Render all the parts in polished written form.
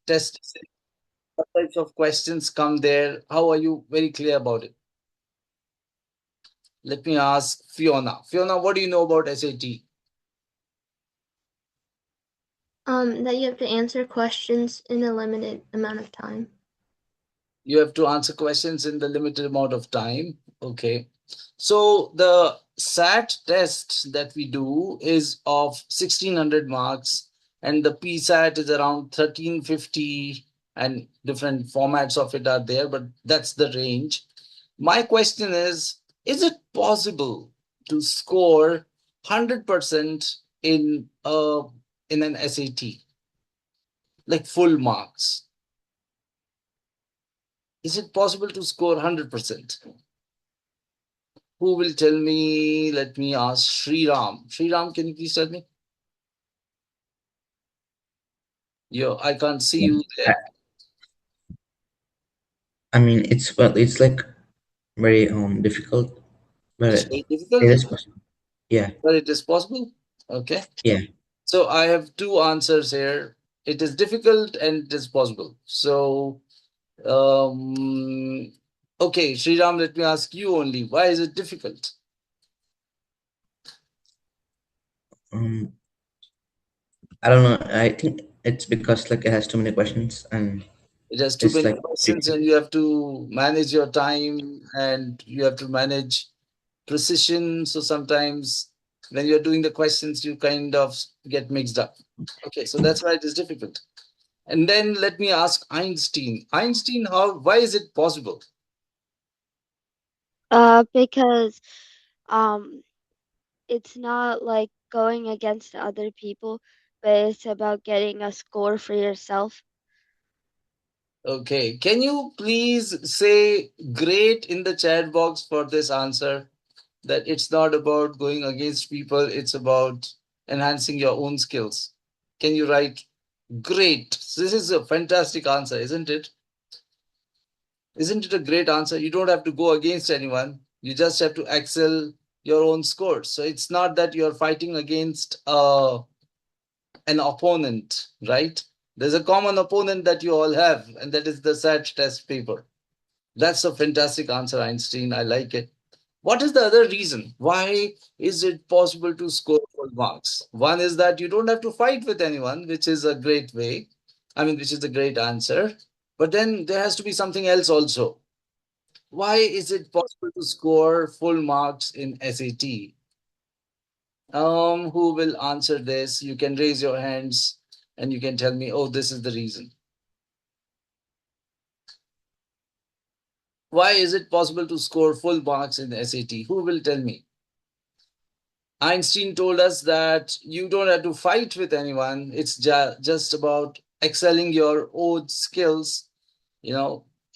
test is? What types of questions come there? How are you very clear about it? Let me ask Fiona. Fiona, what do you know about SAT? That you have to answer questions in a limited amount of time. You have to answer questions in the limited amount of time. Okay. So the SAT test that we do is of 1600 marks, and the PSAT is around 1350, and different formats of it are there, but that's the range. My question is it possible to score 100% in an SAT, like full marks? Is it possible to score 100%? Who will tell me? Let me ask Sri Ram. Sri Ram, can you please tell me? Yo, I can't see Yeah. you there. I mean, it's like very difficult, but It's very it difficult, is possible. Yeah, but it is possible. Okay. yeah. So I have two answers here. It is difficult and it is possible. So, um, okay, Sri Ram, let me ask you only. Why is it difficult? Um, I don't know. I think it's because like it has too many questions and It has too it's many like questions, and you have to manage your time, and you have to manage precision. So sometimes when you're doing the questions, you kind of get mixed up. Okay, so that's why it is difficult. And then let me ask Einstein. Einstein, why is it possible? Because um, it's not like going against other people, but it's about getting a score for yourself. Okay, can you please say great in the chat box for this answer? That it's not about going against people, it's about enhancing your own skills. Can you write great? This is a fantastic answer, isn't it? Isn't it a great answer? You don't have to go against anyone. You just have to excel your own scores. So it's not that you're fighting against an opponent, right? There's a common opponent that you all have, and that is the SAT test paper. That's a fantastic answer, Einstein. I like it. What is the other reason? Why is it possible to score full marks? One is that you don't have to fight with anyone, which is a great way. I mean, which is a great answer. But then there has to be something else also. Why is it possible to score full marks in SAT? Who will answer this? You can raise your hands and you can tell me, oh, this is the reason. Why is it possible to score full marks in SAT? Who will tell me? Einstein told us that you don't have to fight with anyone. It's just about excelling your own skills,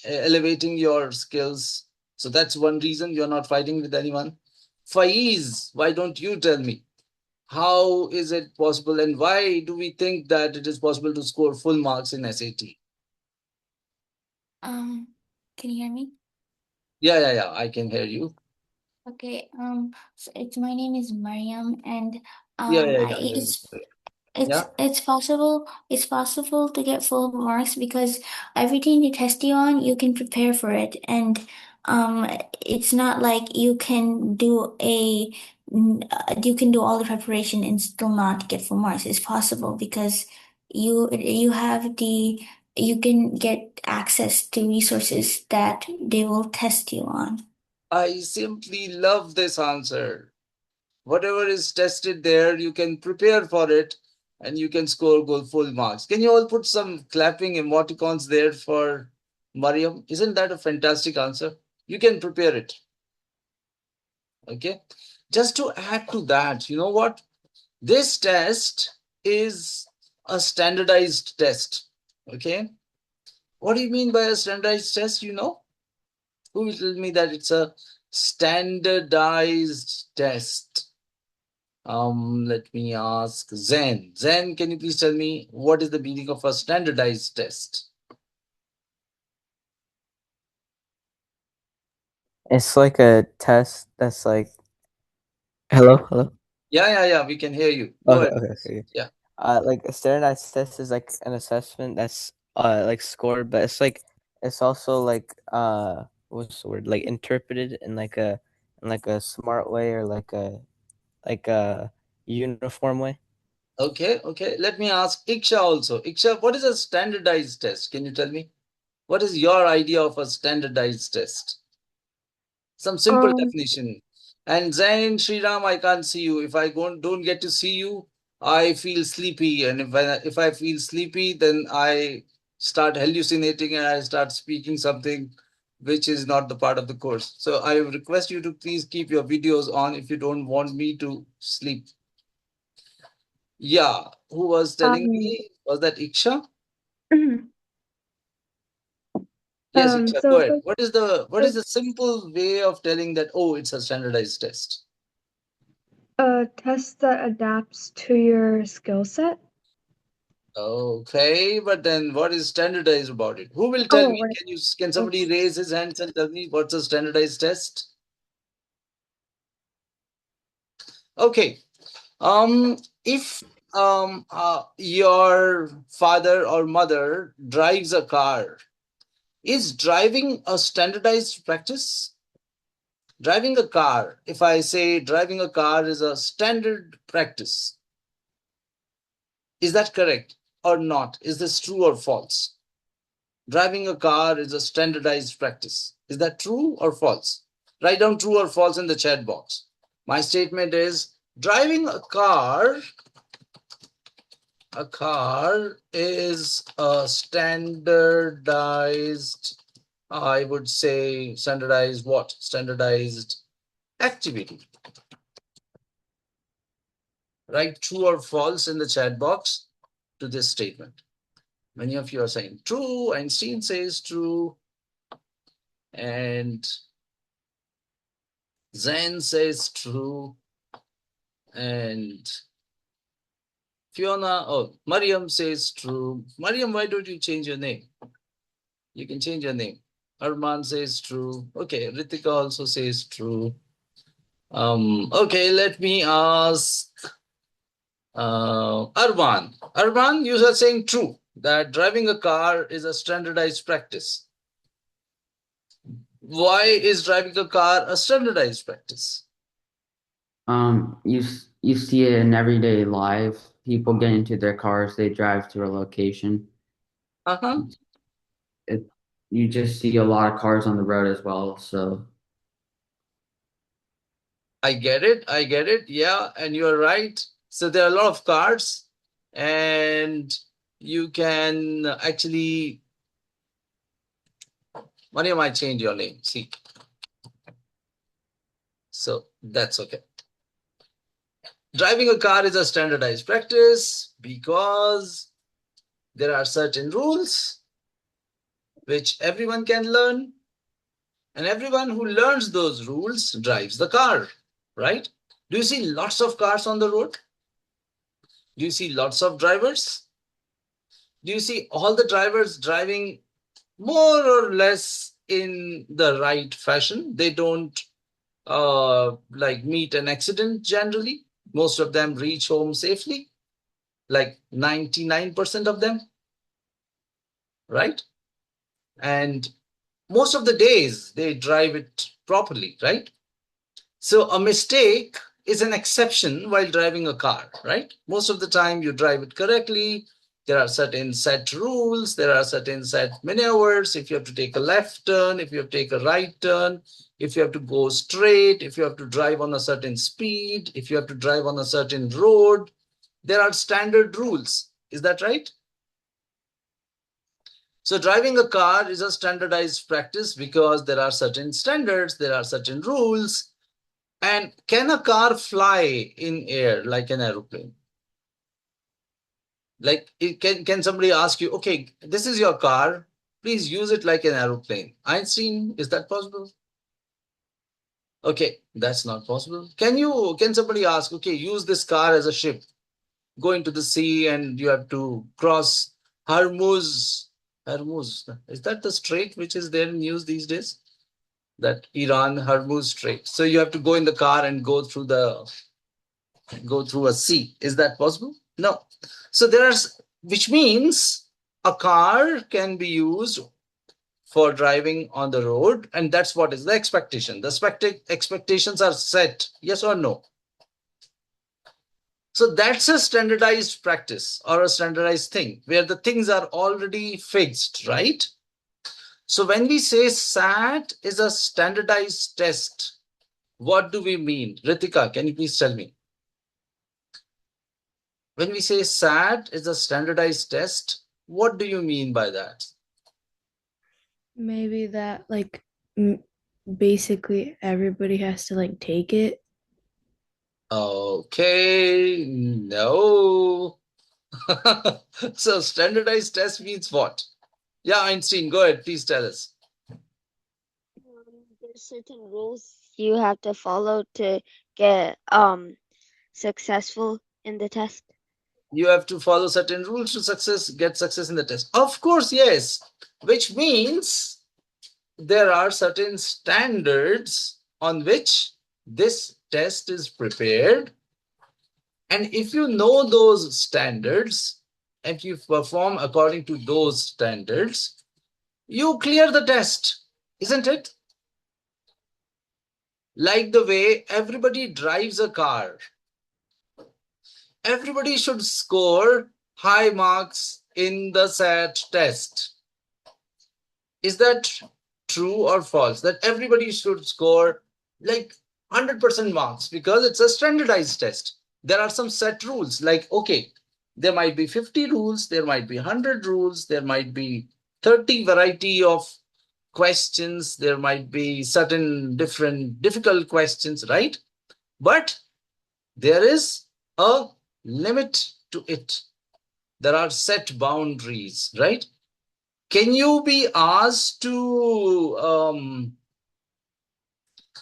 elevating your skills. So that's one reason you're not fighting with anyone. Faiz, why don't you tell me? How is it possible, and why do we think that it is possible to score full marks in SAT? Um, can you hear me? Yeah, I can hear you. Okay. So it's my name is Mariam, and Yeah. Yeah. it's possible. It's possible to get full marks because everything they test you on, you can prepare for it, and um, it's not like you can do all the preparation and still not get full marks. It's possible because you have the you can get access to resources that they will test you on. I simply love this answer. Whatever is tested there, you can prepare for it and you can score gold full marks. Can you all put some clapping emoticons there for Mariam? Isn't that a fantastic answer? You can prepare it. Okay. Just to add to that, you know what? This test is a standardized test. Okay. What do you mean by a standardized test? Who will tell me that it's a standardized test? Let me ask Zen. Zen, can you please tell me what is the meaning of a standardized test? It's like a test that's like, hello. Yeah. We can hear you. Go ahead. Okay. Yeah. Like a standardized test is like an assessment that's like scored, but it's also like what's the word, like interpreted in like a smart way, or like a uniform way. Okay, okay. Let me ask Iksha also. Iksha, what is a standardized test? Can you tell me? What is your idea of a standardized test? Some simple definition. And Zain, Sriram, I can't see you. If I don't get to see you, I feel sleepy. And if I feel sleepy, then I start hallucinating and I start speaking something which is not the part of the course. So I request you to please keep your videos on if you don't want me to sleep. Yeah, who was telling me? Was that Iksha? Yes, Iksha, go ahead. What is the simple way of telling that, oh, it's a standardized test? A test that adapts to your skill set. Okay, but then what is standardized about it? Who will tell me? Right. Can somebody raise his hands and tell me what's a standardized test? Okay. If your father or mother drives a car, is driving a standardized practice? Driving a car, if I say driving a car is a standard practice, is that correct or not? Is this true or false? Driving a car is a standardized practice. Is that true or false? Write down true or false in the chat box. My statement is driving a car is a standardized, I would say standardized what? Standardized activity. Write true or false in the chat box to this statement. Many of you are saying true. Einstein says true. And Zen says true. And Fiona, Mariam says true. Mariam, why don't you change your name? You can change your name. Arman says true. Okay, Ritika also says true. Okay, let me ask Arman. Arman, you are saying true, that driving a car is a standardized practice. Why is driving a car a standardized practice? You see it in everyday life. People get into their cars, they drive to a location. You just see a lot of cars on the road as well. So I get it. Yeah, and you're right. So there are a lot of cars, and you can actually. Maria might change your name. See. So that's okay. Driving a car is a standardized practice because there are certain rules which everyone can learn, and everyone who learns those rules drives the car, right? Do you see lots of cars on the road? Do you see lots of drivers? Do you see all the drivers driving more or less in the right fashion? They don't like meet an accident generally. Most of them reach home safely, like 99% of them, right? And most of the days they drive it properly, right? So a mistake is an exception while driving a car, right? Most of the time you drive it correctly. There are certain set rules. There are certain set maneuvers. If you have to take a left turn, if you have to take a right turn, if you have to go straight, if you have to drive on a certain speed, if you have to drive on a certain road, there are standard rules. Is that right? So driving a car is a standardized practice because there are certain standards, there are certain rules. And can a car fly in air like an aeroplane? Like, can somebody ask you, okay, this is your car, please use it like an aeroplane. Einstein, is that possible? Okay, that's not possible. Can somebody ask, okay, use this car as a ship, go into the sea and you have to cross Hormuz. Is that the strait which is there in use these days? That Iran Hormuz Strait. So you have to go in the car and go through a sea. Is that possible? No. So which means A car can be used for driving on the road, and that's what is the expectation. The expectations are set, yes or no? So that's a standardized practice or a standardized thing where the things are already fixed, right? So when we say SAT is a standardized test, what do we mean? Ritika, can you please tell me? When we say SAT is a standardized test, what do you mean by that? Maybe that like basically everybody has to like take it. Okay, no. So standardized test means what? Yeah, Einstein, go ahead, please tell us. There's certain rules you have to follow to get successful in the test. You have to follow certain rules to get success in the test. Of course, yes. Which means there are certain standards on which this test is prepared. And if you know those standards and you perform according to those standards, you clear the test, isn't it? Like the way everybody drives a car. Everybody should score high marks in the SAT test. Is that true or false? That everybody should score like 100% marks because it's a standardized test. There are some set rules like, okay, there might be 50 rules, there might be 100 rules, there might be 30 variety of questions, there might be certain different difficult questions, right? But there is a limit to it. There are set boundaries, right? Can you be asked to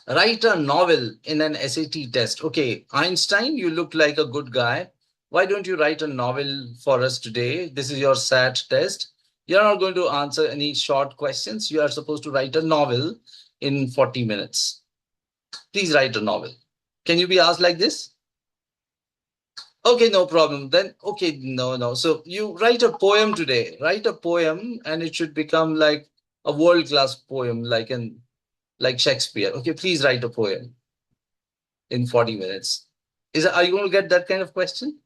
write a novel in an SAT test? Okay, Einstein, you look like a good guy. Why don't you write a novel for us today? This is your SAT test. You're not going to answer any short questions. You are supposed to write a novel in 40 minutes. Please write a novel. Can you be asked like this? Okay, no problem. Then, okay, no. So you write a poem today. Write a poem and it should become like a world-class poem, like Shakespeare. Okay, please write a poem in 40 minutes. Are you going to get that kind of question?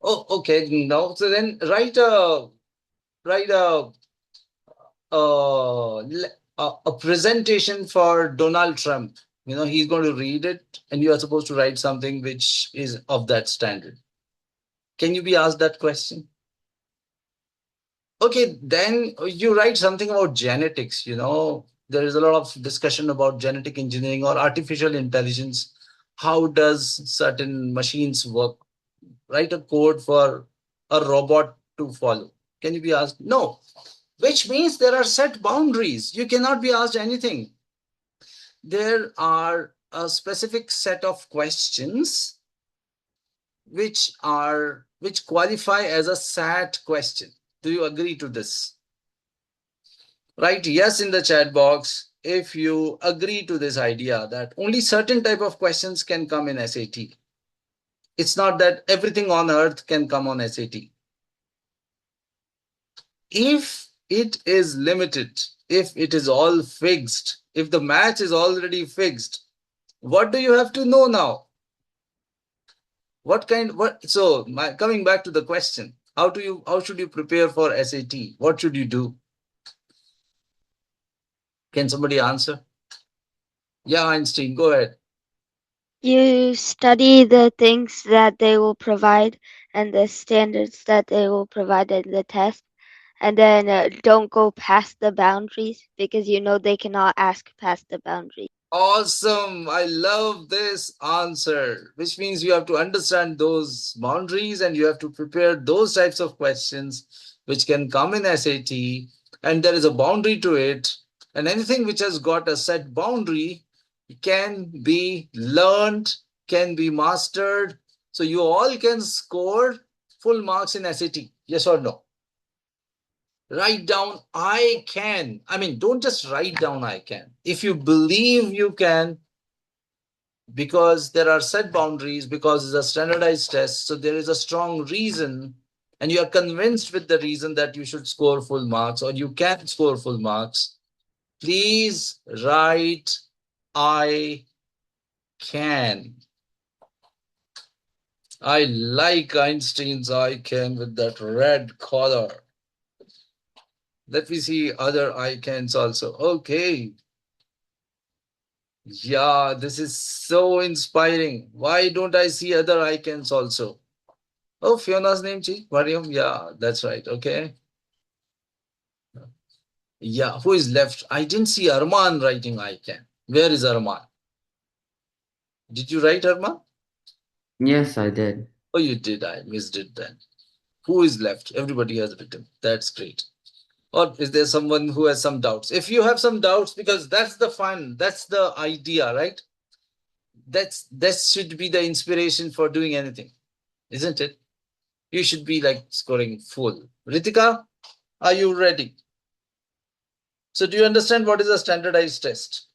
Oh, okay, no. So then write a presentation for Donald Trump. You know, he's going to read it and you are supposed to write something which is of that standard. Can you be asked that question? Okay, then you write something about genetics. You know, there is a lot of discussion about genetic engineering or artificial intelligence. How does certain machines work? Write a code for a robot to follow. Can you be asked? No, which means there are set boundaries. You cannot be asked anything. There are a specific set of questions which qualify as a SAT question. Do you agree to this? Write yes in the chat box if you agree to this idea that only certain type of questions can come in SAT. It's not that everything on earth can come on SAT. If it is limited, if it is all fixed, if the match is already fixed, what do you have to know now? Coming back to the question, how should you prepare for SAT? What should you do? Can somebody answer? Yeah, Einstein, go ahead. You study the things that they will provide and the standards that they will provide in the test, and then don't go past the boundaries because you know they cannot ask past the boundaries. Awesome. I love this answer, which means you have to understand those boundaries and you have to prepare those types of questions which can come in SAT, and there is a boundary to it. And anything which has got a set boundary can be learned, can be mastered. So you all can score full marks in SAT. Yes or no? Write down, I can. I mean, don't just write down, I can. If you believe you can, because there are set boundaries, because it's a standardized test, so there is a strong reason and you are convinced with the reason that you should score full marks or you can score full marks, please write I can. I like Einstein's I can with that red collar. Let me see other I cans also. Okay. Yeah, this is so inspiring. Why don't I see other I cans also? Oh, Fiona's name, Chi? Mariam? Yeah, that's right. Okay. Yeah, who is left? I didn't see Arman writing I can. Where is Arman? Did you write Arman? Yes, I did. Oh, you did. I missed it then. Who is left? Everybody has written. That's great. Or is there someone who has some doubts? If you have some doubts, because that's the fun, that's the idea, right? That should be the inspiration for doing anything, isn't it? You should be like scoring full. Ritika, are you ready? So do you understand what is a standardized test?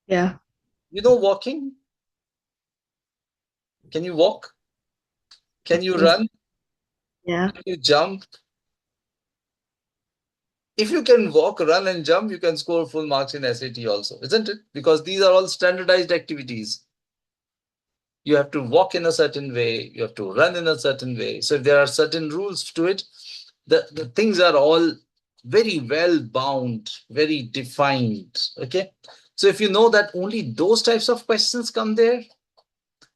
Yeah. You know walking? Can you walk? Can you Yes. run? Yeah. Can you jump? If you can walk, run, and jump, you can score full marks in SAT also, isn't it? Because these are all standardized activities. You have to walk in a certain way, you have to run in a certain way. So if there are certain rules to it, the things are all very well bound, very defined. Okay. So if you know that only those types of questions come there,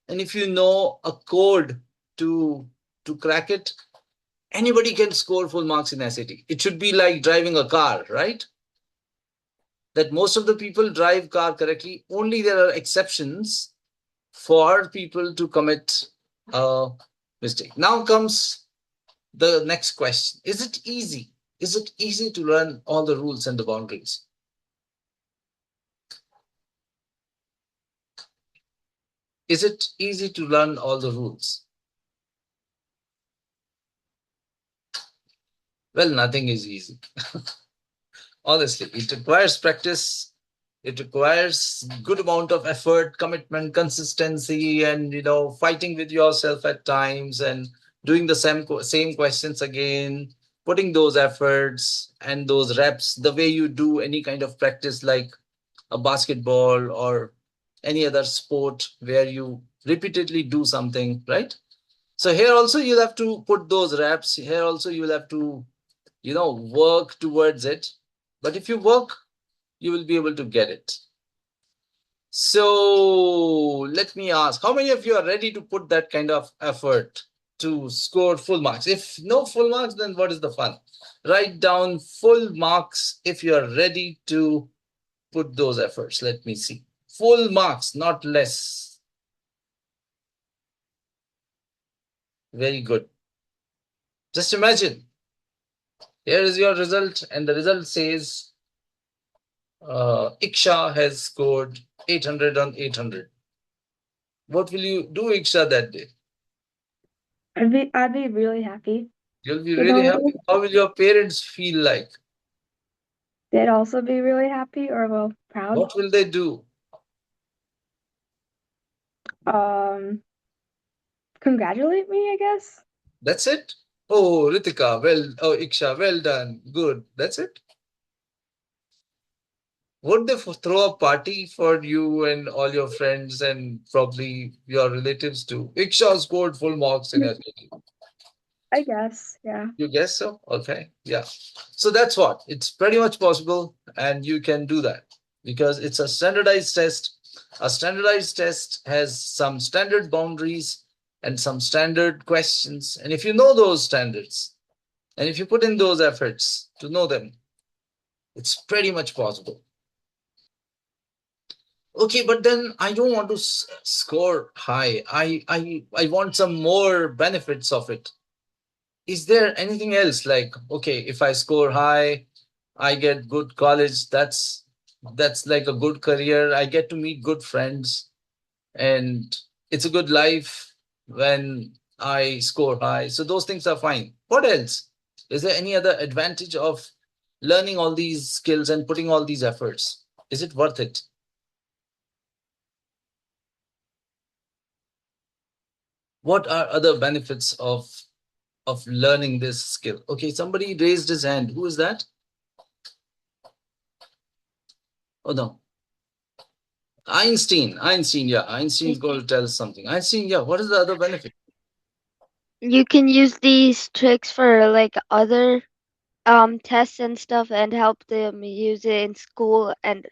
and if you know a code to crack it, anybody can score full marks in SAT. It should be like driving a car, right? That most of the people drive car correctly. Only there are exceptions for people to commit a mistake. Now comes the next question. Is it easy? Is it easy to learn all the rules and the boundaries? Is it easy to learn all the rules? Well, nothing is easy. Honestly, it requires practice. It requires good amount of effort, commitment, consistency, and fighting with yourself at times and doing the same questions again, putting those efforts and those reps the way you do any kind of practice like a basketball or any other sport where you repeatedly do something, right? So here also you'll have to put those reps. Here also you'll have to, work towards it. But if you work, you will be able to get it. So let me ask, how many of you are ready to put that kind of effort to score full marks? If no full marks, then what is the fun? Write down full marks if you are ready to put those efforts. Let me see. Full marks, not less. Very good. Just imagine. Here is your result, and the result says Iksha has scored 800 on 800. What will you do, Iksha, that day? I'd be really happy. You'll be with really all happy. this. How will your parents feel like? They'd also be really happy or a little proud. What will they do? Congratulate me, I guess. That's it? Oh, Ritika, Iksha, well done. Good. That's it? Would they throw a party for you and all your friends and probably your relatives too? Iksha scored full marks in SAT. I guess, yeah. You guess so? Okay. Yeah. So that's what. It's pretty much possible, and you can do that because it's a standardized test. A standardized test has some standard boundaries and some standard questions. And if you know those standards, and if you put in those efforts to know them, it's pretty much possible. Okay, but then I don't want to score high. I want some more benefits of it. Is there anything else like, okay, if I score high, I get good college, that's like a good career, I get to meet good friends, and it's a good life when I score high, so those things are fine. What else? Is there any other advantage of learning all these skills and putting all these efforts? Is it worth it? What are other benefits of of learning this skill? Okay, somebody raised his hand. Who is that? Oh no. Einstein. Yeah. Einstein is going to tell us something. Einstein, yeah. What is the other benefit? You can use these tricks for like other tests and stuff and help them use it in school and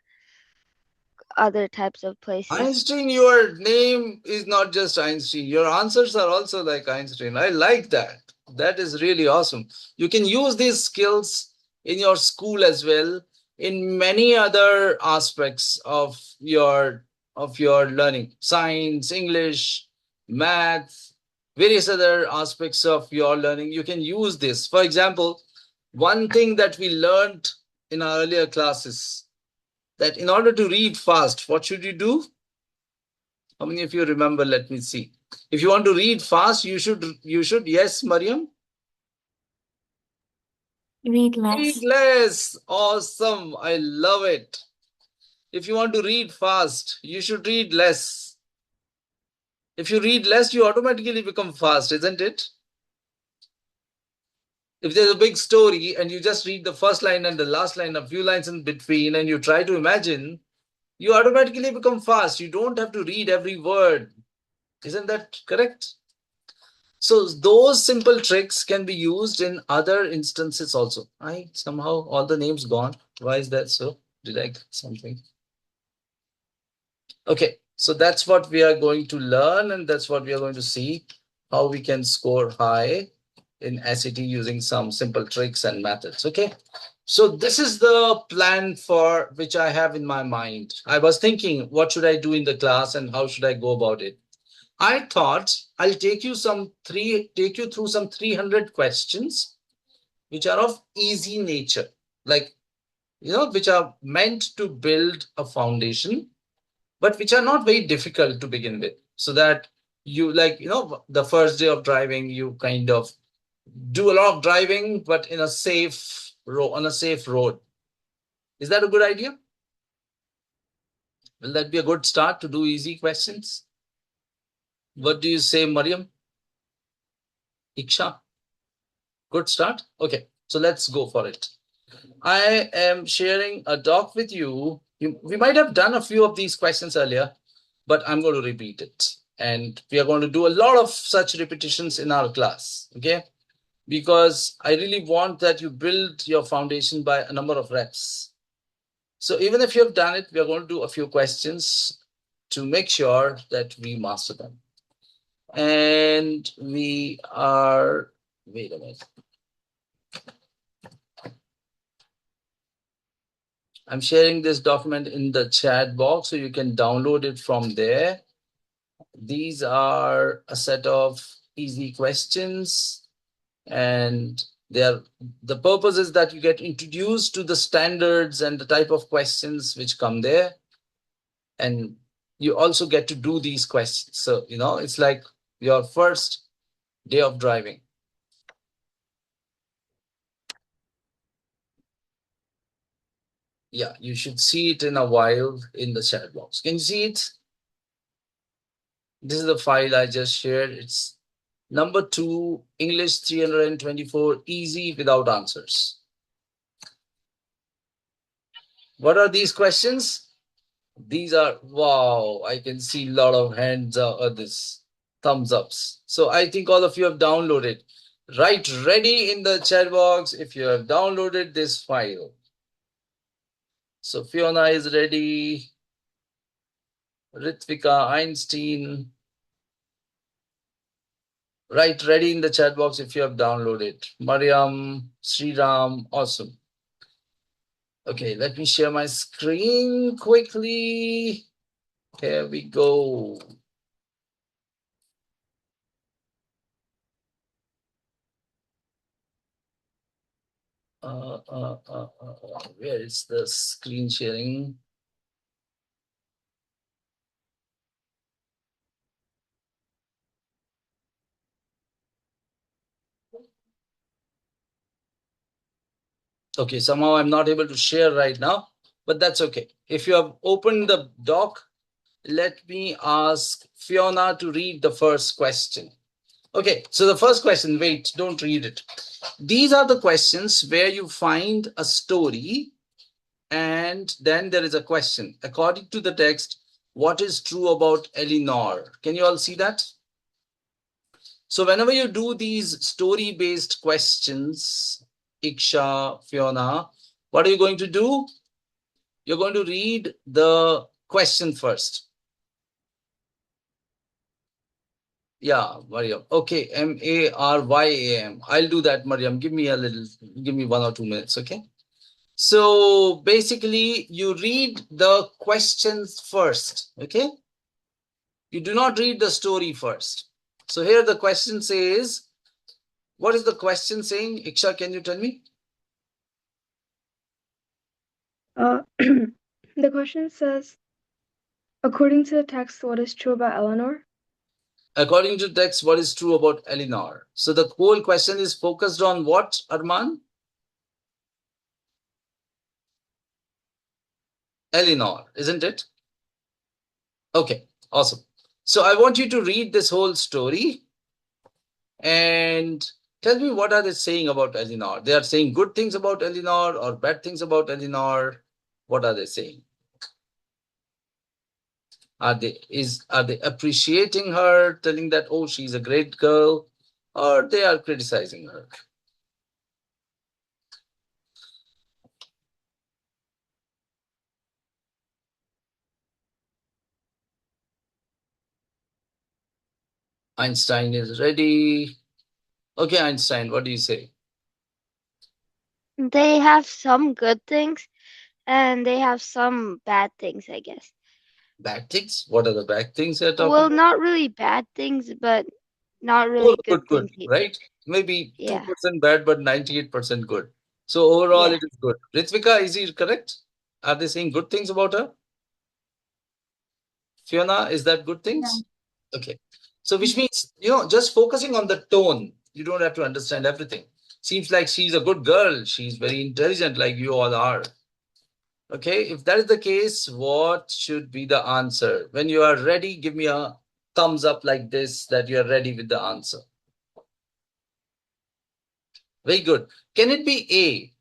other types of places. Einstein, your name is not just Einstein. Your answers are also like Einstein. I like that. That is really awesome. You can use these skills in your school as well, in many other aspects of your learning. Science, English, math, various other aspects of your learning. You can use this. For example, one thing that we learned in our earlier classes, that in order to read fast, what should you do? How many of you remember? Let me see. If you want to read fast, you should, yes, Mariam? Read less. Read less. Awesome. I love it. If you want to read fast, you should read less. If you read less, you automatically become fast, isn't it? If there's a big story and you just read the first line and the last line, a few lines in between, and you try to imagine, you automatically become fast. You don't have to read every word. Isn't that correct? So those simple tricks can be used in other instances also. Somehow all the names gone. Why is that so? Did I get something? Okay, so that's what we are going to learn, and that's what we are going to see, how we can score high in SAT using some simple tricks and methods. Okay, so this is the plan for which I have in my mind. I was thinking, what should I do in the class and how should I go about it? I thought I'll take you through some 300 questions which are of easy nature, like, which are meant to build a foundation, but which are not very difficult to begin with, so that you, like, the first day of driving, you kind of do a lot of driving, but in a safe on a safe road. Is that a good idea? Will that be a good start to do easy questions? What do you say, Mariam? Iksha? Good start? Okay, so let's go for it. I am sharing a doc with you. We might have done a few of these questions earlier, but I'm going to repeat it. And we are going to do a lot of such repetitions in our class, okay? Because I really want that you build your foundation by a number of reps. So even if you have done it, we are going to do a few questions to make sure that we master them. And we are, wait a minute. I'm sharing this document in the chat box so you can download it from there. These are a set of easy questions, and the purpose is that you get introduced to the standards and the type of questions which come there. And you also get to do these questions. So, it's like your first day of driving. Yeah, you should see it in a while in the chat box. Can you see it? This is the file I just shared. It's number 2, English 324, easy without answers. What are these questions? These are, wow, I can see a lot of hands this thumbs ups. So I think all of you have downloaded. Write ready in the chat box if you have downloaded this file. So Fiona is ready. Ritvika, Einstein. Write ready in the chat box if you have downloaded. Mariam, Sriram, awesome. Okay, let me share my screen quickly. Here we go. Where is the screen sharing? Okay, somehow I'm not able to share right now, but that's okay. If you have opened the doc, let me ask Fiona to read the first question. Okay, so the first question, wait, don't read it. These are the questions where you find a story and then there is a question. According to the text, what is true about Eleanor? Can you all see that? So whenever you do these story-based questions, Iksha, Fiona, what are you going to do? You're going to read the question first. Yeah, Mariam. Okay, Maryam. I'll do that, Mariam. Give me 1 or 2 minutes, okay? So basically, you read the questions first, okay? You do not read the story first. So here the question says, what is the question saying? Iksha, can you tell me? The question says, according to the text, what is true about Eleanor? According to text, what is true about Eleanor? So the whole question is focused on what, Arman? Eleanor, isn't it? Okay, awesome. So I want you to read this whole story and tell me what are they saying about Eleanor. They are saying good things about Eleanor or bad things about Eleanor. What are they saying? Are they appreciating her, telling that, oh, she's a great girl, or they are criticizing her? Einstein is ready. Okay, Einstein, what do you say? They have some good things and they have some bad things, I guess. Bad things? What are the bad things you're talking Well, about? not really bad things, but not Oh, really good good, things either. right? Maybe Yeah. 2% bad, but 98% good. So overall, Yeah. it is good. Ritvika, is he correct? Are they saying good things about her? Fiona, is that good things? Okay. So which means, just focusing on the tone, you don't have to understand everything. Seems like she's a good girl. She's very intelligent, like you all are. Okay, if that is the case, what should be the answer? When you are ready, give me a thumbs up like this, that you are ready with the answer. Very good. Can it be A?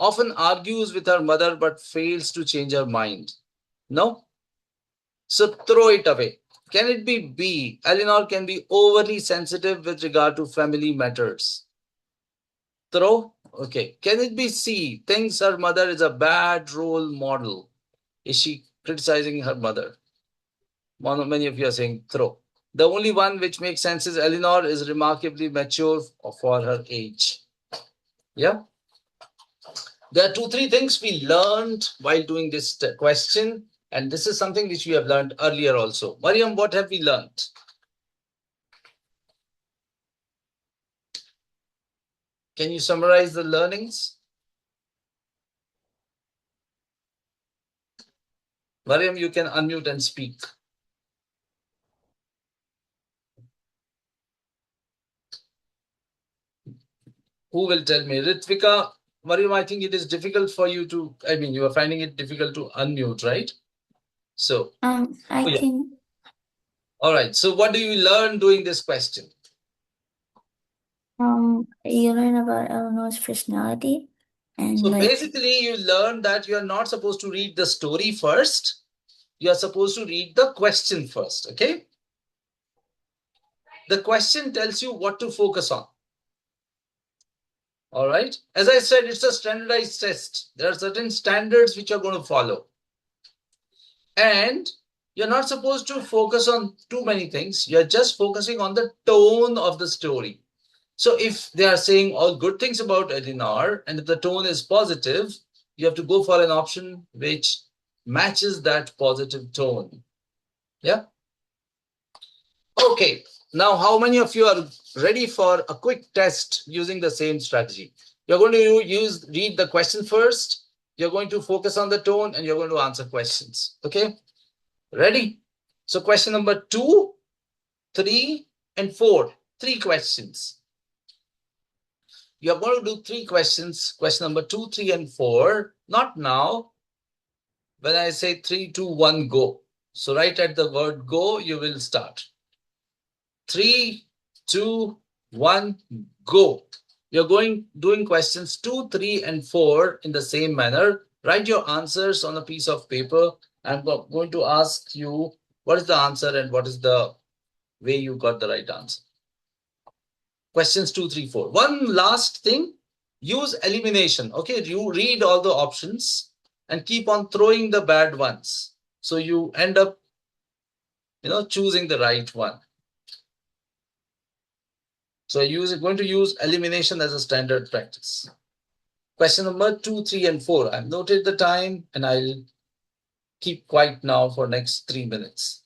Often argues with her mother but fails to change her mind. No? So throw it away. Can it be B? Eleanor can be overly sensitive with regard to family matters. Throw? Okay. Can it be C? Thinks her mother is a bad role model. Is she criticizing her mother? Many of you are saying throw. The only one which makes sense is Eleanor is remarkably mature for her age. Yeah. There are 2-3 things we learned while doing this question, and this is something which we have learned earlier also. Mariam, what have we learned? Can you summarize the learnings? Mariam, you can unmute and speak. Who will tell me? Ritvika, Mariam, I think it is difficult for you to, you are finding it difficult to unmute, right? So, I can. All right. So what do you learn doing this question? You learn about Eleanor's personality, and so basically, you learn that you are not supposed to read the story first. You are supposed to read the question first. Okay. The question tells you what to focus on. All right. As I said, it's a standardized test. There are certain standards which you're going to follow. And you're not supposed to focus on too many things. You're just focusing on the tone of the story. So if they are saying all good things about Eleanor, and if the tone is positive, you have to go for an option which matches that positive tone. Yeah. Okay. Now, how many of you are ready for a quick test using the same strategy? You're going to read the question first. You're going to focus on the tone and you're going to answer questions. Okay. Ready? So question number 2, 3, and 4. 3 questions. You're going to do 3 questions. Question number 2, 3, and 4. Not now. When I say 3, 2, 1, go. So right at the word go, you will start. 3, 2, 1, go. You're doing questions 2, 3, and 4 in the same manner. Write your answers on a piece of paper. I'm going to ask you what is the answer and what is the way you got the right answer. Questions 2, 3, 4. One last thing, use elimination. Okay, you read all the options and keep on throwing the bad ones. So you end up, choosing the right one. So going to use elimination as a standard practice. Question number 2, 3, and 4. I've noted the time and I'll keep quiet now for next 3 minutes.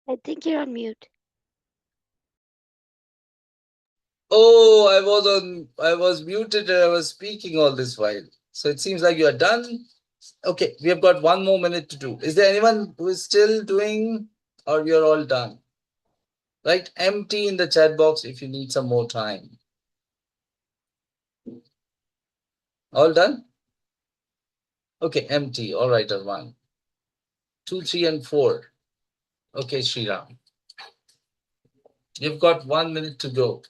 I think you're on mute. Oh, I was muted and I was speaking all this while. So it seems like you are done. Okay, we have got 1 more minute to do. Is there anyone who is still doing or you're all done? Write empty in the chat box if you need some more time. All done? Okay, empty. All right, Arman. 2, 3, and 4. Okay, Sriram. You've got 1 minute to go.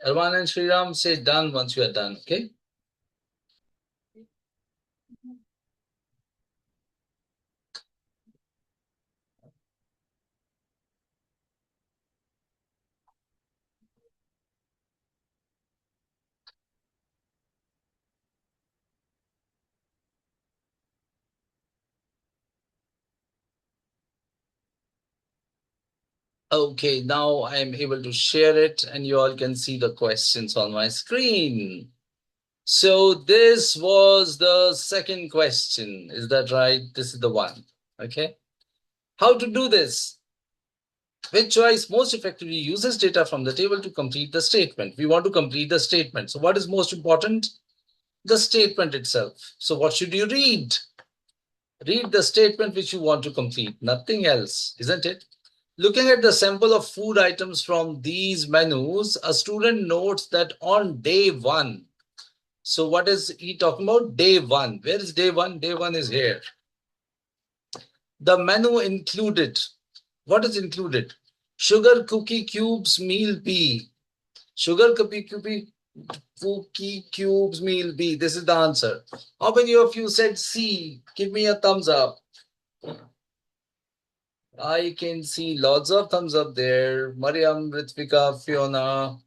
Arman and Sriram, say done once you are done, okay? Okay, now I am able to share it and you all can see the questions on my screen. So this was the second question. Is that right? This is the one. Okay. How to do this? Which choice most effectively uses data from the table to complete the statement? We want to complete the statement. So what is most important? The statement itself. So what should you read? Read the statement which you want to complete, nothing else, isn't it? Looking at the sample of food items from these menus, a student notes that on day 1, so what is he talking about? Day 1. Where is day 1? Day 1 is here. The menu included. What is included? Sugar cookie cubes, meal pea. Sugar cookie Cookie cubes meal B. This is the answer. How many of you said C? Give me a thumbs up. I can see lots of thumbs up there. Mariam, Ritvika, Fiona,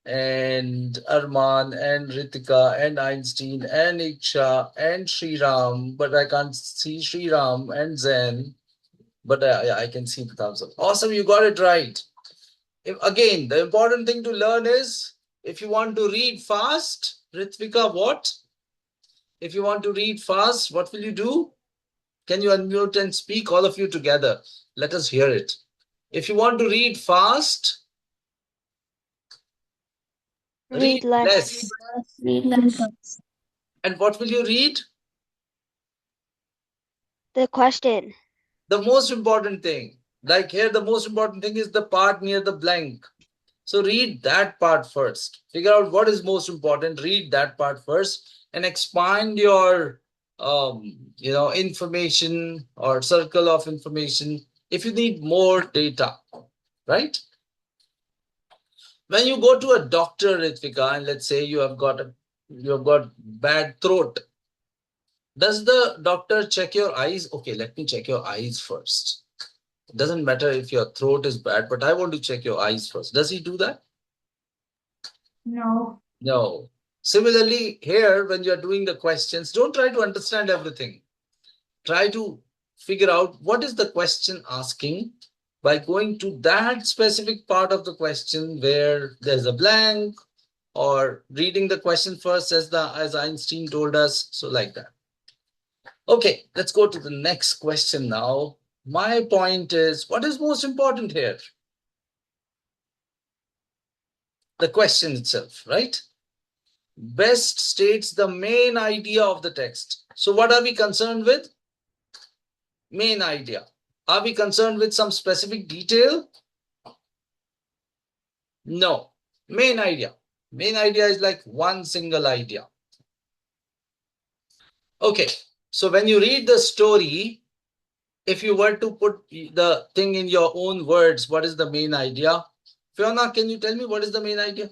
and Arman, and Ritika, and Einstein, and Iksha, and Sriram. But I can't see Sriram and Zen. But I can see the thumbs up. Awesome, you got it right. Again, the important thing to learn is if you want to read fast, Ritvika, what? If you want to read fast, what will you do? Can you unmute and speak, all of you together? Let us hear it. If you want to read fast, read less. Read less. And what will you read? The question. The most important thing. Like here, the most important thing is the part near the blank. So read that part first. Figure out what is most important. Read that part first and expand your information or circle of information if you need more data, right? When you go to a doctor, Ritvika, and let's say you have got bad throat, does the doctor check your eyes? Okay, let me check your eyes first. It doesn't matter if your throat is bad, but I want to check your eyes first. Does he do that? No. No. Similarly, here, when you're doing the questions, don't try to understand everything. Try to figure out what is the question asking by going to that specific part of the question where there's a blank, or reading the question first as Einstein told us. So like that. Okay, let's go to the next question now. My point is, what is most important here? The question itself, right? Best states the main idea of the text. So what are we concerned with? Main idea. Are we concerned with some specific detail? No. Main idea. Main idea is like one single idea. Okay. So when you read the story, if you were to put the thing in your own words, what is the main idea? Fiona, can you tell me what is the main idea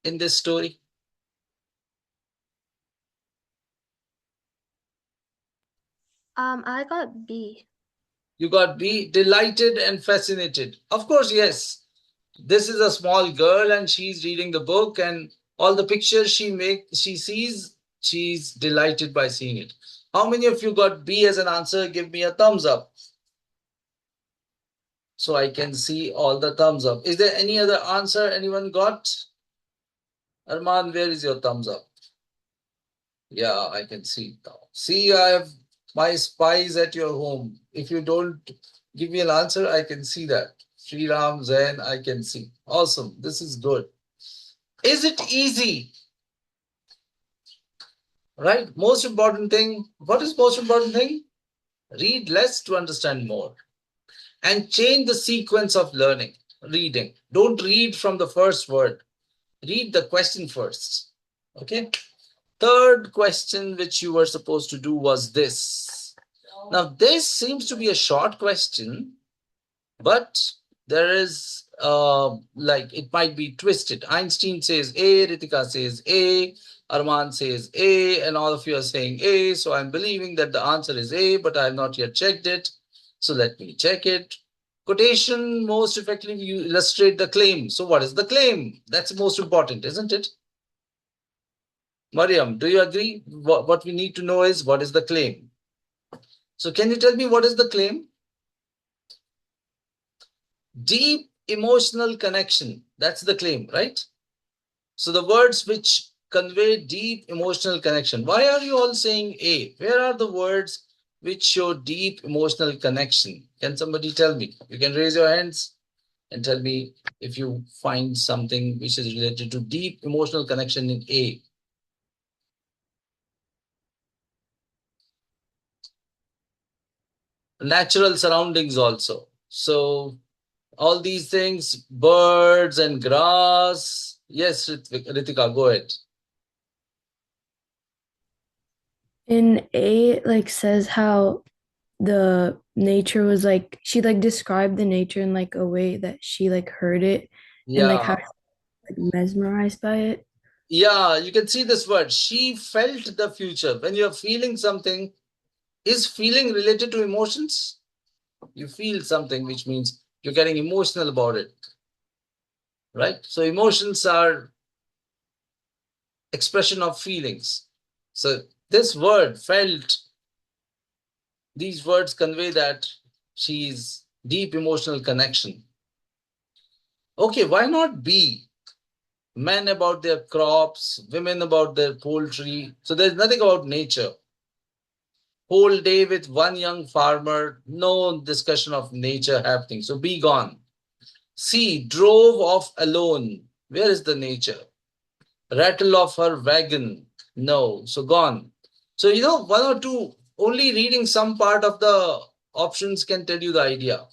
in this story? I got B. You got B, delighted and fascinated. Of course, yes. This is a small girl and she's reading the book, and all the pictures she sees, she's delighted by seeing it. How many of you got B as an answer? Give me a thumbs up so I can see all the thumbs up. Is there any other answer anyone got? Arman, where is your thumbs up? Yeah, I can see it now. See, I have my spies at your home. If you don't give me an answer, I can see that. Sri Ram, Zen, I can see. Awesome. This is good. Is it easy? Right? Most important thing. What is most important thing? Read less to understand more. And change the sequence of learning, reading. Don't read from the first word. Read the question first. Okay? Third question which you were supposed to do was this. Now, this seems to be a short question, but there is it might be twisted. Einstein says A, Ritika says A, Arman says A, and all of you are saying A. So I'm believing that the answer is A, but I have not yet checked it. So let me check it. Quotation most effectively you illustrate the claim. So what is the claim? That's most important, isn't it? Mariam, do you agree? What we need to know is what is the claim? So can you tell me what is the claim? Deep emotional connection. That's the claim, right? So the words which convey deep emotional connection. Why are you all saying A? Where are the words which show deep emotional connection? Can somebody tell me? You can raise your hands and tell me if you find something which is related to deep emotional connection in A. Natural surroundings also. So all these things, birds and grass. Yes, Ritika, go ahead. In A, it like says how the nature was like she like described the nature in like a way that she like heard it, And like Yeah. how like mesmerized by it. Yeah, you can see this word. She felt the future. When you're feeling something, is feeling related to emotions? You feel something, which means you're getting emotional about it, right? So emotions are expression of feelings. So this word felt, these words convey that she's deep emotional connection. Okay, why not B? Men about their crops, women about their poultry. So there's nothing about nature. Whole day with one young farmer, no discussion of nature happening. So be gone. C, drove off alone. Where is the nature? Rattle of her wagon. No, so gone. So, one or two, only reading some part of the options can tell you the idea.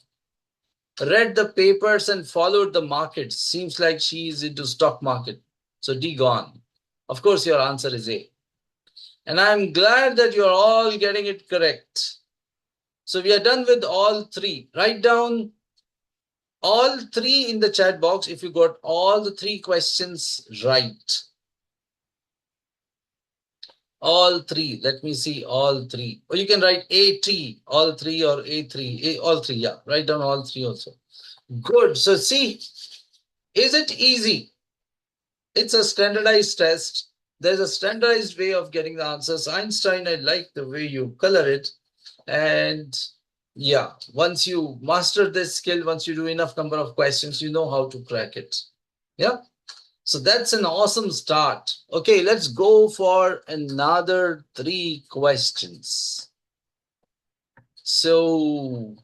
Read the papers and followed the markets. Seems like she is into stock market. So D gone. Of course, your answer is A. And I'm glad that you're all getting it correct. So we are done with all three. Write down all three in the chat box if you got all the three questions right. All three. Let me see all three. Or you can write AT, all three, or A3, all three. Yeah, write down all three also. Good. So see, is it easy? It's a standardized test. There's a standardized way of getting the answers. Einstein, I like the way you color it. And yeah, once you master this skill, once you do enough number of questions, you know how to crack it. Yeah. So that's an awesome start. Okay, let's go for another three questions. So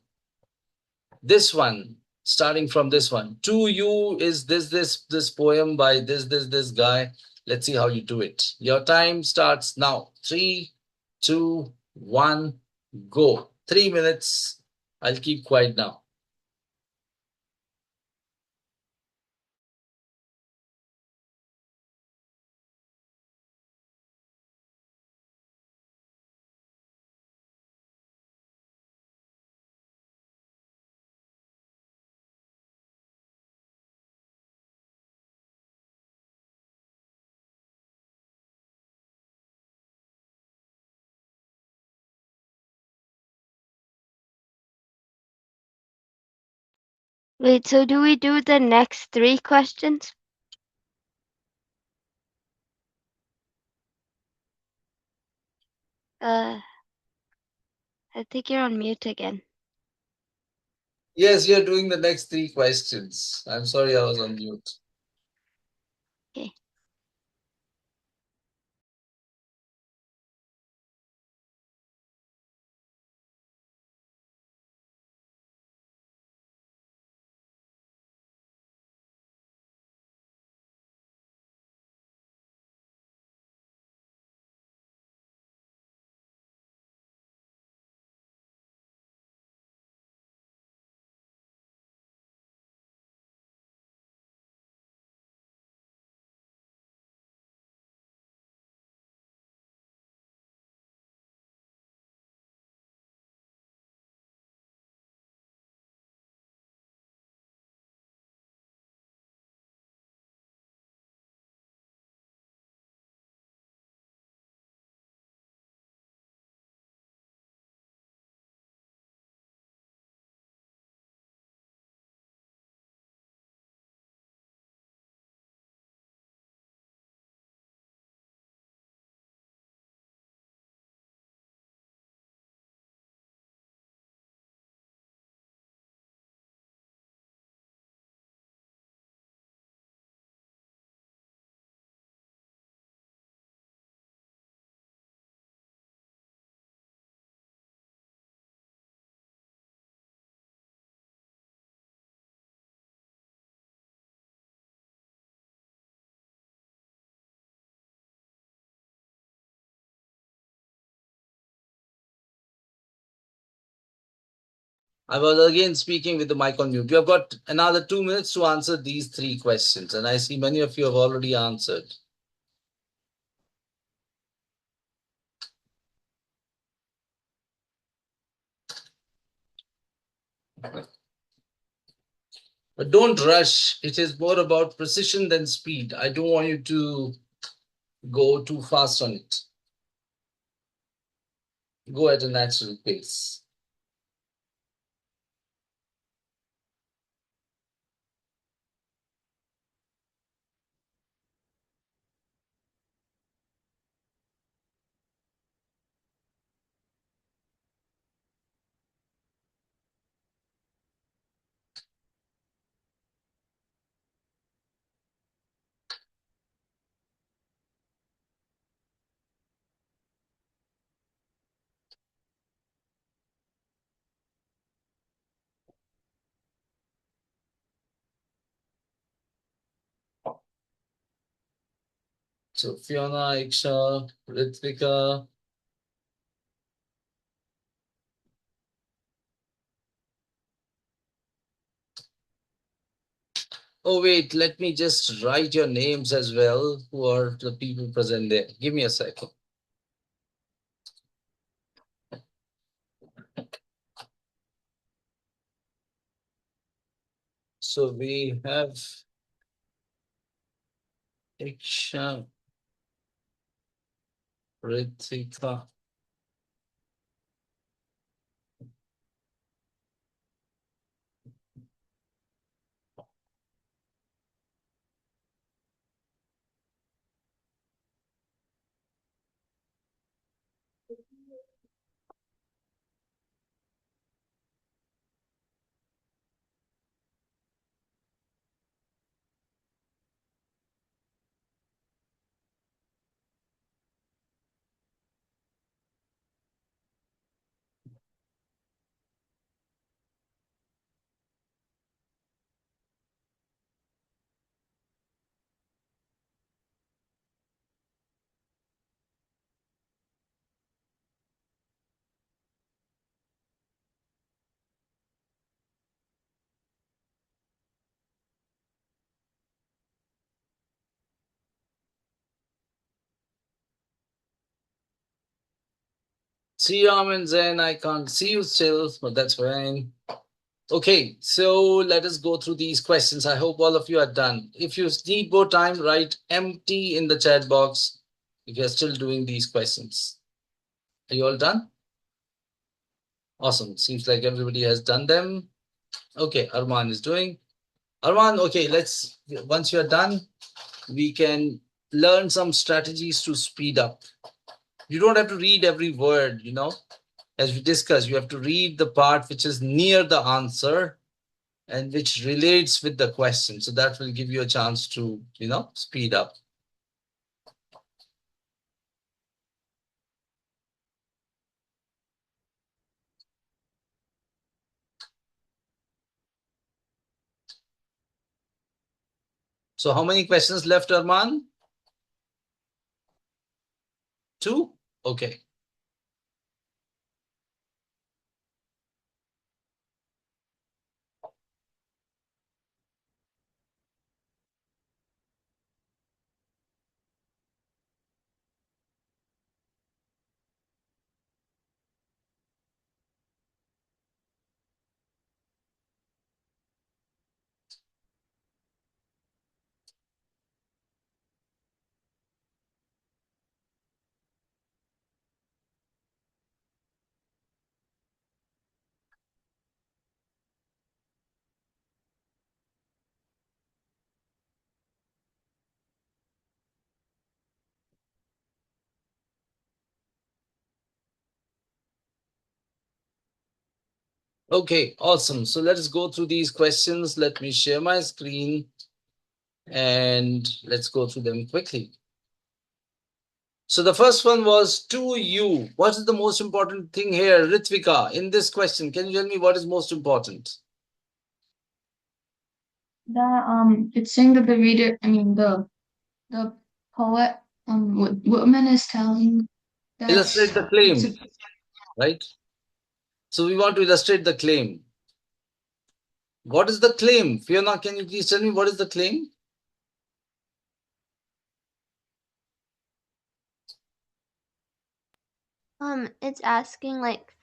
this one, starting from this one, to you is this poem by this guy. Let's see how you do it. Your time starts now. 3, 2, 1, go. 3 minutes. I'll keep quiet now. Wait, so do we do the next three questions? I think you're on mute again. Yes, you're doing the next three questions. I'm sorry I was on mute. Okay. I was again speaking with the mic on mute. You have got another 2 minutes to answer these three questions, and I see many of you have already answered. But don't rush. It is more about precision than speed. I don't want you to go too fast on it. Go at a natural pace. So Fiona, Iksha, Ritvika. Oh, wait, let me just write your names as well, who are the people present there. Give me a second. So we have Iksha, Ritika. Sriram and Zen, I can't see you still, but that's fine. Okay, so let us go through these questions. I hope all of you are done. If you need more time, write empty in the chat box if you're still doing these questions. Are you all done? Awesome. Seems like everybody has done them. Okay, Arman is doing. Arman, okay, once you're done, we can learn some strategies to speed up. You don't have to read every word, as we discussed, you have to read the part which is near the answer and which relates with the question. So that will give you a chance to, speed up. So how many questions left, Arman? 2? Okay. Okay, awesome. So let us go through these questions. Let me share my screen and let's go through them quickly. So the first one was to you. What is the most important thing here, Ritvika, in this question? Can you tell me what is most important? It's saying that the reader, the poet, Whitman is telling that Illustrate the claim, right? So we want to illustrate the claim. What is the claim? Fiona, can you please tell me what is the claim? It's asking like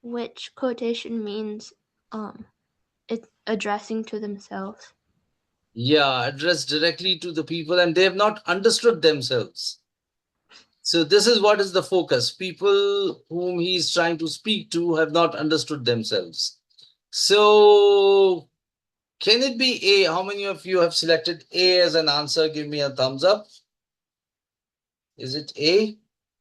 which quotation means it's addressing to themselves. Yeah, addressed directly to the people, and they have not understood themselves. So this is what is the focus. People whom he is trying to speak to have not understood themselves. So can it be A? How many of you have selected A as an answer? Give me a thumbs up. Is it A?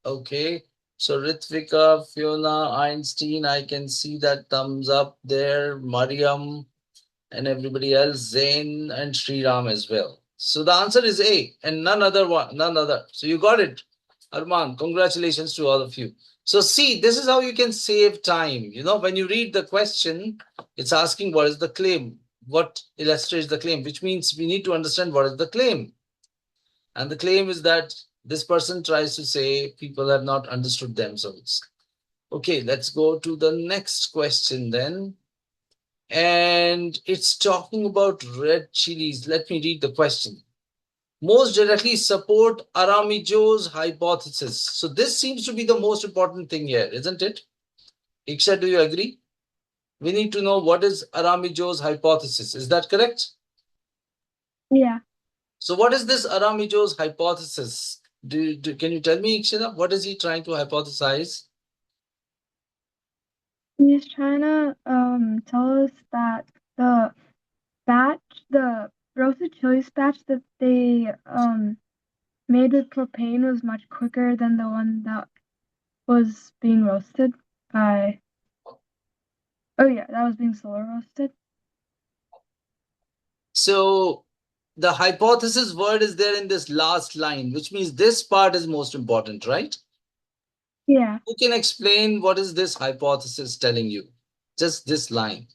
Okay. So Ritvika, Fiona, Einstein, I can see that thumbs up there. Mariam and everybody else, Zain and Sriram as well. So the answer is A and none other. So you got it. Arman, congratulations to all of you. So see, this is how you can save time. You know, when you read the question, it's asking what is the claim, what illustrates the claim, which means we need to understand what is the claim. And the claim is that this person tries to say people have not understood themselves. Okay, let's go to the next question then. And it's talking about red chilies. Let me read the question. Most directly support Aramijo's hypothesis. So this seems to be the most important thing here, isn't it? Iksha, do you agree? We need to know what is Aramijo's hypothesis. Is that correct? Yeah. So what is this Aramijo's hypothesis? Can you tell me, Iksha, what is he trying to hypothesize? He's trying to tell us that the roasted chili batch that they made with propane was much quicker than the one that was being roasted by. Oh yeah, that was being solar roasted. So the hypothesis word is there in this last line, which means this part is most important, right? Yeah. Who can explain what is this hypothesis telling you? Just this line.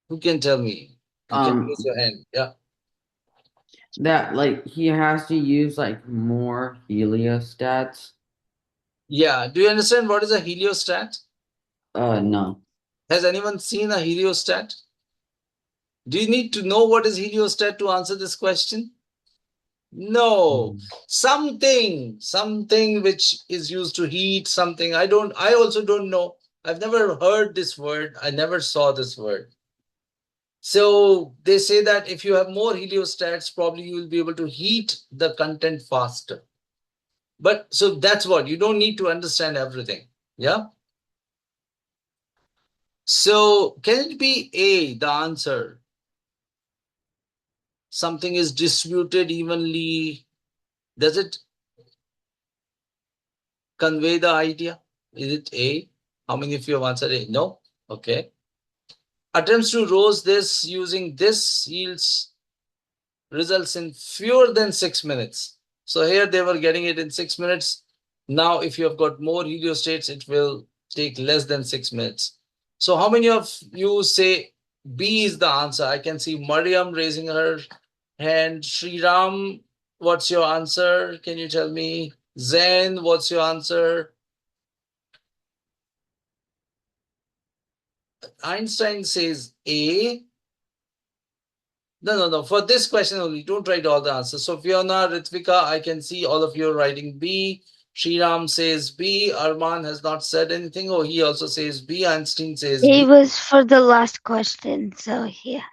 Who can tell me? You can raise your hand. Yeah. That like he has to use like more heliostats. Yeah. Do you understand what is a heliostat? No. Has anyone seen a heliostat? Do you need to know what is heliostat to answer this question? No. Something which is used to heat something. I also don't know. I've never heard this word. I never saw this word. So they say that if you have more heliostats, probably you will be able to heat the content faster. But so that's what, you don't need to understand everything. Yeah. So can it be A, the answer? Something is distributed evenly. Does it convey the idea? Is it A? How many of you have answered A? No? Okay. Attempts to roast this using this yields results in fewer than 6 minutes. So here they were getting it in 6 minutes. Now, if you have got more heliostats, it will take less than 6 minutes. So how many of you say B is the answer? I can see Mariam raising her hand. Sriram, what's your answer? Can you tell me? Zen, what's your answer? Einstein says A. No. For this question only, don't write all the answers. So Fiona, Ritvika, I can see all of you writing B. Sriram says B. Arman has not said anything. Oh, he also says B. Einstein says He B. was for the last question, so yeah.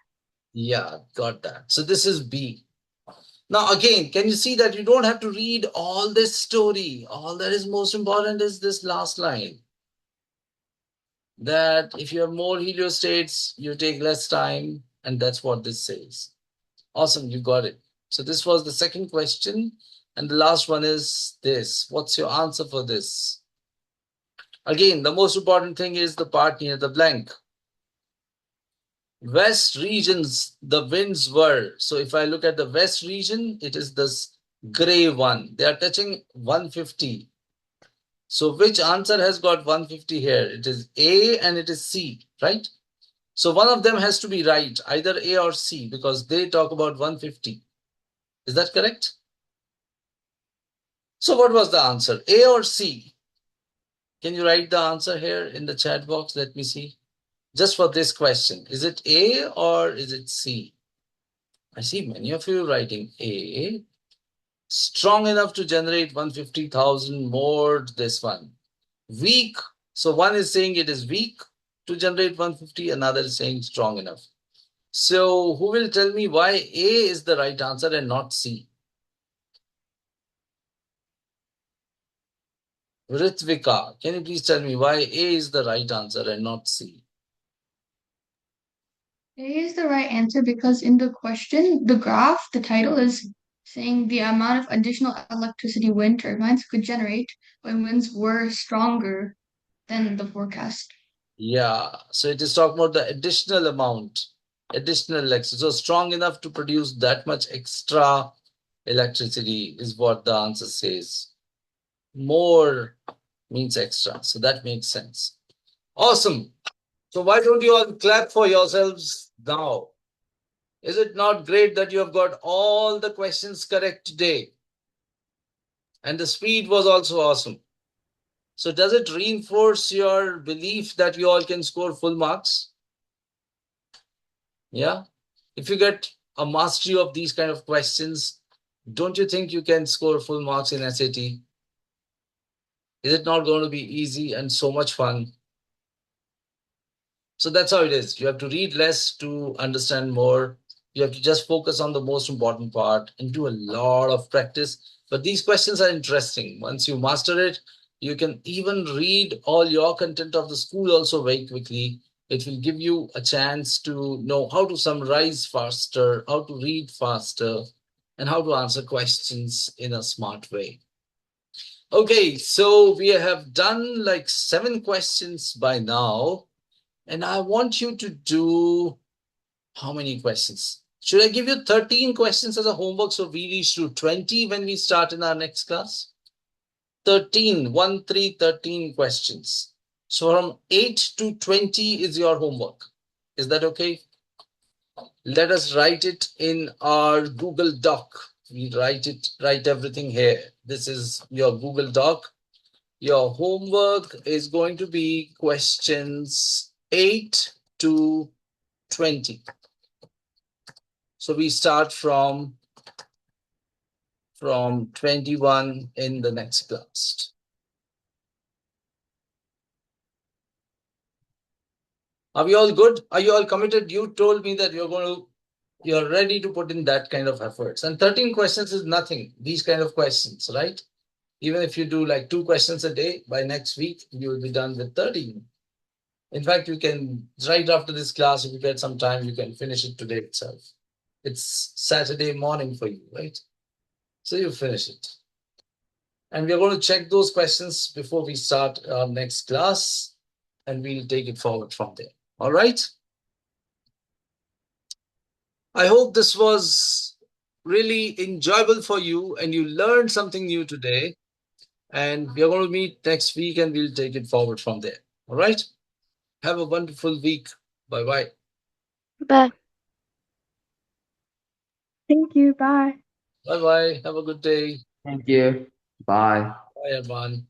Yeah, got that. So this is B. Now again, can you see that you don't have to read all this story? All that is most important is this last line. That if you have more heliostats, you take less time. And that's what this says. Awesome, you got it. So this was the second question. And the last one is this. What's your answer for this? Again, the most important thing is the part near the blank. West regions, the winds were. So if I look at the west region, it is this gray one. They are touching 150. So which answer has got 150 here? It is A and it is C, right? So one of them has to be right, either A or C, because they talk about 150. Is that correct? So what was the answer? A or C? Can you write the answer here in the chat box? Let me see. Just for this question. Is it A or is it C? I see many of you writing A. Strong enough to generate 150,000 more, this one. Weak. So one is saying it is weak to generate 150, another is saying strong enough. So who will tell me why A is the right answer and not C? Ritvika, can you please tell me why A is the right answer and not C? A is the right answer because in the question, the graph, the title is saying the amount of additional electricity wind turbines could generate when winds were stronger than the forecast. Yeah, so it is talking about the additional amount, additional electricity. So strong enough to produce that much extra electricity is what the answer says. More means extra. So that makes sense. Awesome. So why don't you all clap for yourselves now? Is it not great that you have got all the questions correct today? And the speed was also awesome. So does it reinforce your belief that you all can score full marks? Yeah. If you get a mastery of these kind of questions, don't you think you can score full marks in SAT? Is it not going to be easy and so much fun? So that's how it is. You have to read less to understand more. You have to just focus on the most important part and do a lot of practice. But these questions are interesting. Once you master it, you can even read all your content of the school also very quickly. It will give you a chance to know how to summarize faster, how to read faster, and how to answer questions in a smart way. Okay, so we have done like 7 questions by now. And I want you to do how many questions? Should I give you 13 questions as a homework so we reach to 20 when we start in our next class? 13 questions. So from 8 to 20 is your homework. Is that okay? Let us write it in our Google Doc. We write everything here. This is your Google Doc. Your homework is going to be questions 8 to 20. So we start from 21 in the next class. Are we all good? Are you all committed? You told me that you're ready to put in that kind of efforts. And 13 questions is nothing. These kind of questions, right? Even if you do like 2 questions a day, by next week, you will be done with 13. In fact, you can, right after this class, if you get some time, you can finish it today itself. It's Saturday morning for you, right? So you finish it. And we're going to check those questions before we start our next class, and we'll take it forward from there. All right? I hope this was really enjoyable for you and you learned something new today. And we are going to meet next week and we'll take it forward from there. All right? Have a wonderful week. Bye-bye. Bye. Thank you. Bye. Bye-bye. Have a good day. Thank you. Bye. Bye, everyone.